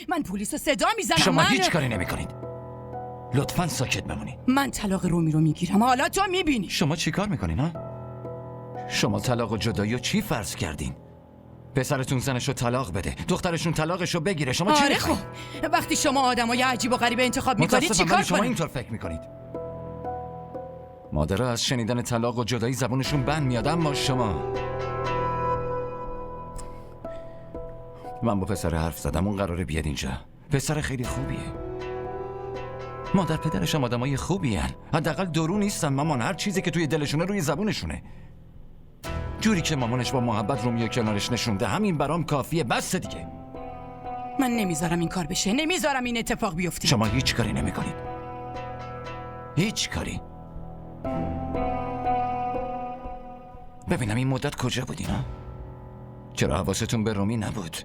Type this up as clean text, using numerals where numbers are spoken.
من پلیس رو صدا میزنم. شما هیچ کاری نمیکنید. لطفاً ساکت بمونید. من طلاق رومی رو میگیرم، حالا تو میبینی. شما چی کار میکنین ها؟ شما طلاق و جدایی و چی فرض کردین؟ پسرتون زنشو طلاق بده، دخترشون طلاقشو بگیره. شما چی آره میخواین؟ خب وقتی شما آدمای عجیب و غریب انتخاب میکنید چیکار شما کنید؟ اینطور فکر میکنید. مادرها از شنیدن طلاق و جدایی زبونشون بند میاد، اما شما... من با پسر حرف زدم، اون قراره بیاد اینجا. پسر خیلی خوبیه. مادر پدرش هم آدمای خوبی هن. حداقل درو نیستن مامان. هر چیزی که توی دلشونه روی زبونشونه. جوری که مامانش با محبت رومیو کنارش نشونده، همین برام کافیه. بس دیگه. من نمیذارم این کار بشه، نمیذارم این اتفاق بیفته. شما هیچ کاری نمیکنید. هیچ کاری. ببینم این مدت کجا بودین ها؟ چرا حواستون به رومی نبود؟